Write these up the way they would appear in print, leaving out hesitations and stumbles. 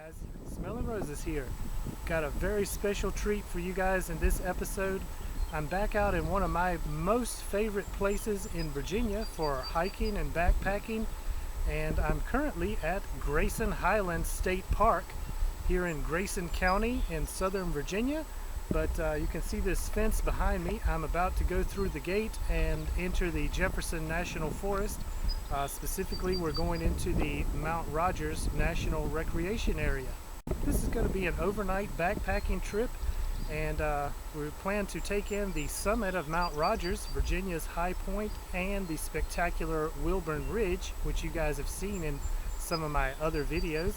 guys, Smelling Roses here. Got a very special treat for you guys in this episode. I'm back out in one of my most favorite places in Virginia for hiking and backpacking, and I'm currently at Grayson Highlands State Park here in Grayson County in southern Virginia. But you can see this fence behind me. I'm about to go through the gate and enter the Jefferson National Forest. Specifically, we're going into the Mount Rogers National Recreation Area. This is going to be an overnight backpacking trip, and we plan to take in the summit of Mount Rogers, Virginia's high point, and the spectacular Wilburn Ridge, which you guys have seen in some of my other videos.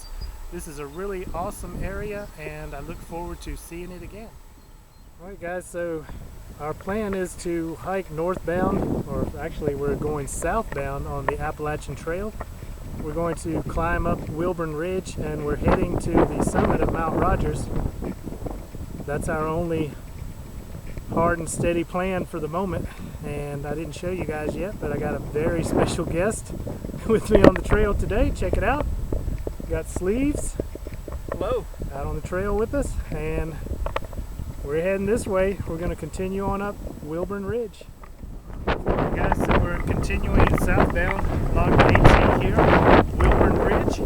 This is a really awesome area, and I look forward to seeing it again. Alright guys, so our plan is to hike northbound, or actually we're going southbound on the Appalachian Trail. We're going to climb up Wilburn Ridge and we're heading to the summit of Mount Rogers. That's our only hard and steady plan for the moment, and I didn't show you guys yet, but I got a very special guest with me on the trail today. Check it out. Got Sleeves. Hello. Out on the trail with us, and we're heading this way. We're going to continue on up Wilburn Ridge. Alright guys, so we're continuing southbound along the AT here, Wilburn Ridge.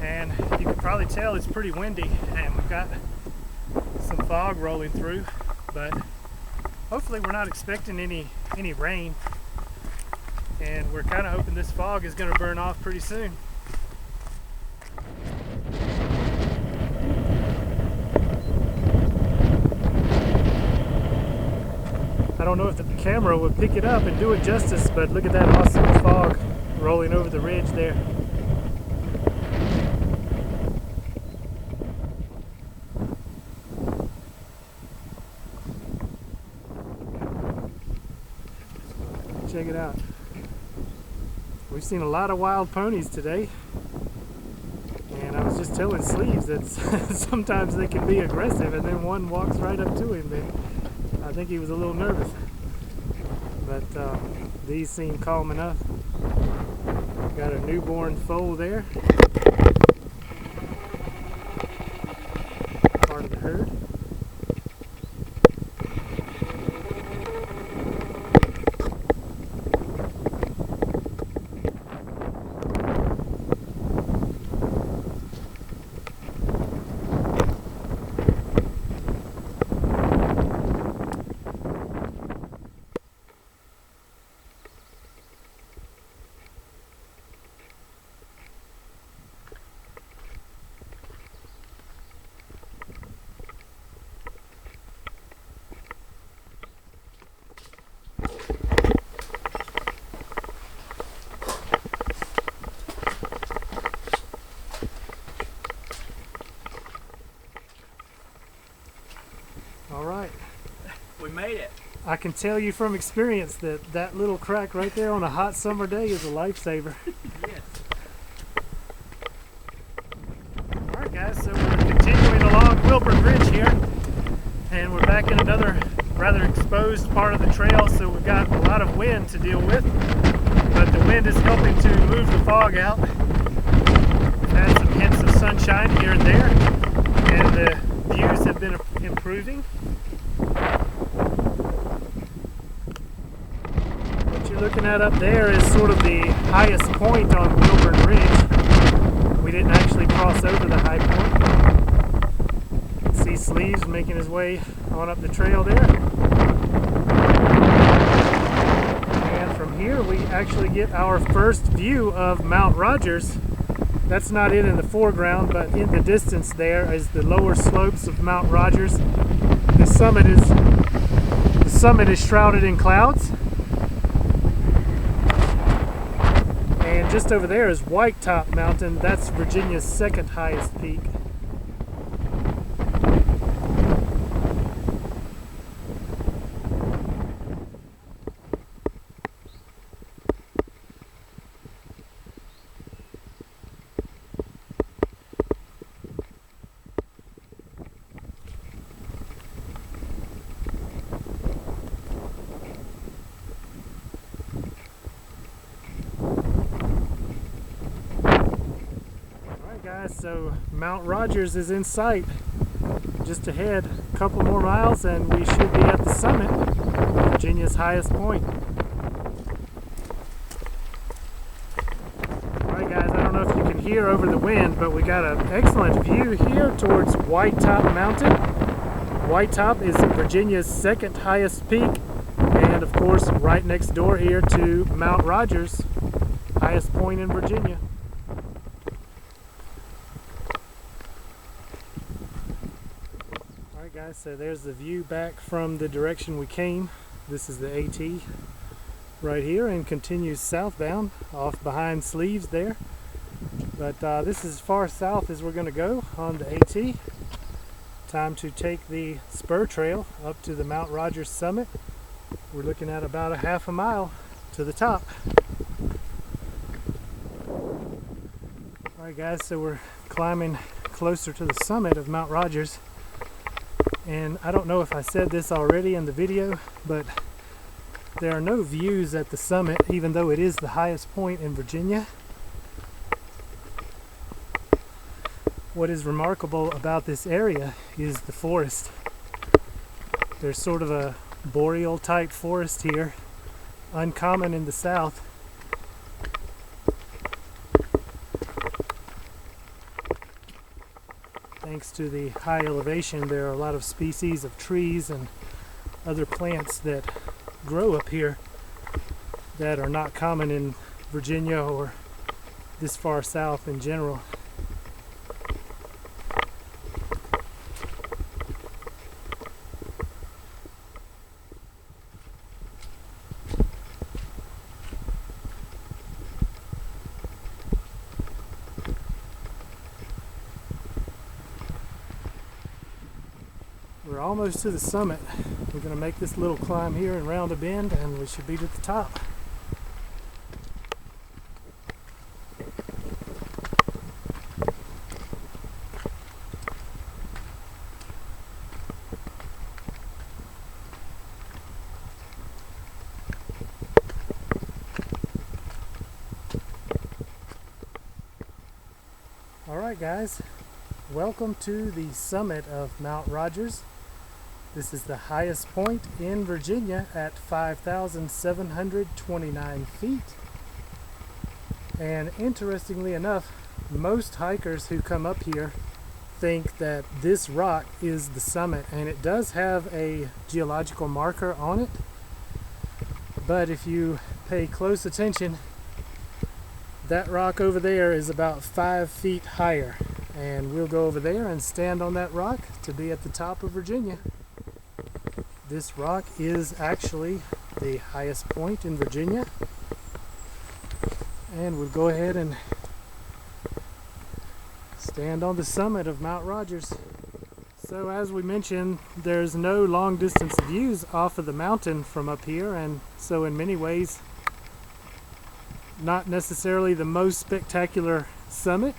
And you can probably tell it's pretty windy, and we've got some fog rolling through, but hopefully we're not expecting any rain. And we're kind of hoping this fog is going to burn off pretty soon. I don't know if the camera would pick it up and do it justice, but look at that awesome fog rolling over the ridge there. Check it out. We've seen a lot of wild ponies today, and I was just telling Sleeves that sometimes they can be aggressive, and then one walks right up to him, and I think he was a little nervous, but these seem calm enough. Got a newborn foal there, part of the herd. Alright. We made it. I can tell you from experience that that little crack right there on a hot summer day is a lifesaver. Yes. Alright guys, so we're continuing along Wilburn Ridge here, and we're back in another rather exposed part of the trail, so we've got a lot of wind to deal with, but the wind is helping to move the fog out. We've had some hints of sunshine here and there, and the views have been improving. What you're looking at up there is sort of the highest point on Wilburn Ridge. We didn't actually cross over the high point. You can see Sleeves making his way on up the trail there. And from here we actually get our first view of Mount Rogers. That's not it in the foreground, but in the distance there is the lower slopes of Mount Rogers. The summit is shrouded in clouds. And just over there is White Top Mountain. That's Virginia's second highest peak. Guys, so Mount Rogers is in sight. Just ahead, a couple more miles and we should be at the summit, Virginia's highest point. Alright guys, I don't know if you can hear over the wind, but we got an excellent view here towards White Top Mountain. White Top is Virginia's second highest peak, and of course right next door here to Mount Rogers, highest point in Virginia. Alright guys, so there's the view back from the direction we came. This is the AT right here and continues southbound off behind Sleeves there. But this is as far south as we're going to go on the AT. Time to take the spur trail up to the Mount Rogers summit. We're looking at about a half a mile to the top. Alright guys, so we're climbing closer to the summit of Mount Rogers. And I don't know if I said this already in the video, but there are no views at the summit, even though it is the highest point in Virginia. What is remarkable about this area is the forest. There's sort of a boreal type forest here, uncommon in the south. Thanks to the high elevation, there are a lot of species of trees and other plants that grow up here that are not common in Virginia or this far south in general. We're almost to the summit. We're going to make this little climb here and round a bend and we should be to the top. Alright guys, welcome to the summit of Mount Rogers. This is the highest point in Virginia at 5,729 feet. And interestingly enough, most hikers who come up here think that this rock is the summit, and it does have a geological marker on it. But if you pay close attention, that rock over there is about 5 feet higher. And we'll go over there and stand on that rock to be at the top of Virginia. This rock is actually the highest point in Virginia, and we'll go ahead and stand on the summit of Mount Rogers. So as we mentioned, there's no long distance views off of the mountain from up here, and so in many ways not necessarily the most spectacular summit,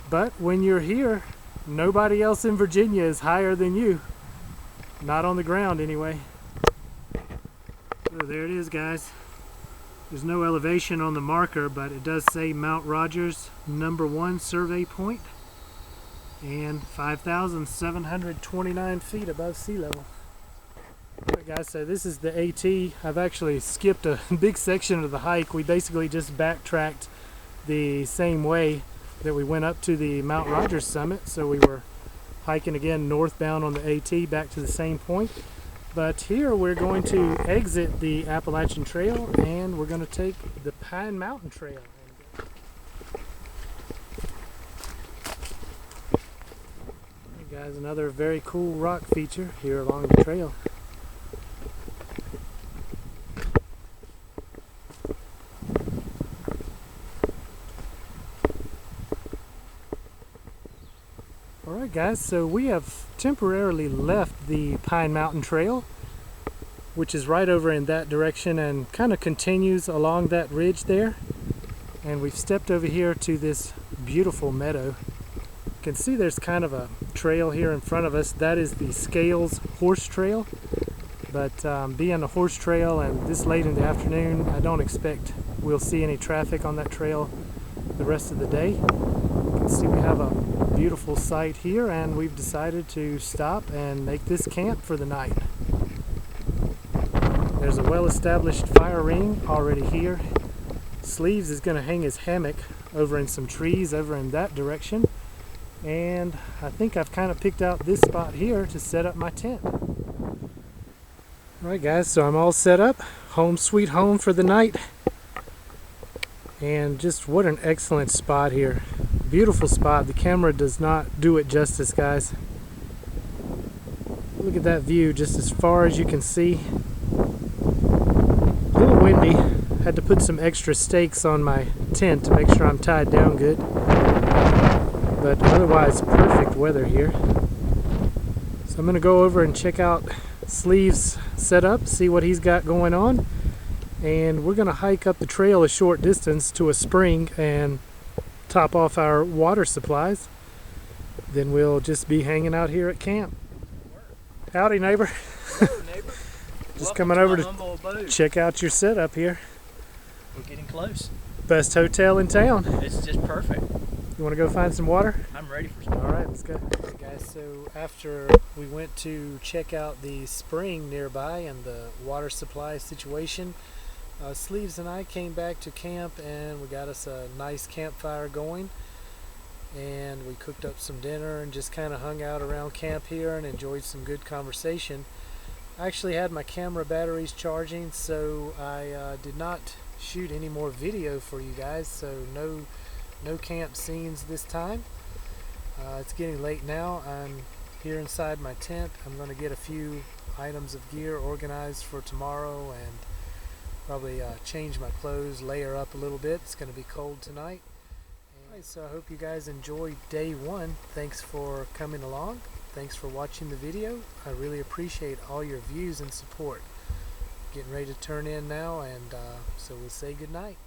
but when you're here, nobody else in Virginia is higher than you. Not on the ground anyway. So there it is guys. There's no elevation on the marker, but it does say Mount Rogers #1 survey point and 5,729 feet above sea level. Alright guys, so this is the AT. I've actually skipped a big section of the hike. We basically just backtracked the same way that we went up to the Mount Rogers summit. So we were hiking again northbound on the AT back to the same point. But here we're going to exit the Appalachian Trail and we're going to take the Pine Mountain Trail. Hey guys, another very cool rock feature here along the trail. Alright guys, so we have temporarily left the Pine Mountain Trail, which is right over in that direction and kind of continues along that ridge there. And we've stepped over here to this beautiful meadow. You can see there's kind of a trail here in front of us. That is the Scales Horse Trail. But being a horse trail and this late in the afternoon, I don't expect we'll see any traffic on that trail. the rest of the day. You can see we have a beautiful site here, and we've decided to stop and make this camp for the night. There's a well-established fire ring already here. Sleeves is going to hang his hammock over in some trees over in that direction, and I think I've kind of picked out this spot here to set up my tent. Alright guys, so I'm all set up, home sweet home for the night, and just what an excellent spot here. Beautiful spot. The camera does not do it justice, guys. Look at that view just as far as you can see. A little windy. Had to put some extra stakes on my tent to make sure I'm tied down good, but otherwise perfect weather here. So I'm going to go over and check out Sleeves setup, see what he's got going on, and we're going to hike up the trail a short distance to a spring and top off our water supplies. Then we'll just be hanging out here at camp. Howdy, neighbor. Hello, neighbor. Just coming over to check out your setup here. We're getting close. Best hotel in town. It's just perfect. You want to go find some water? I'm ready for some. All right, let's go. Okay, guys, so after we went to check out the spring nearby and the water supply situation, Sleeves and I came back to camp, and we got us a nice campfire going, and we cooked up some dinner and just kind of hung out around camp here and enjoyed some good conversation. I actually had my camera batteries charging, so I did not shoot any more video for you guys, so no camp scenes this time. It's getting late now. I'm here inside my tent. I'm going to get a few items of gear organized for tomorrow and probably change my clothes, layer up a little bit. It's going to be cold tonight. Alright, so I hope you guys enjoyed day one. Thanks for coming along. Thanks for watching the video. I really appreciate all your views and support. Getting ready to turn in now, and so we'll say good night.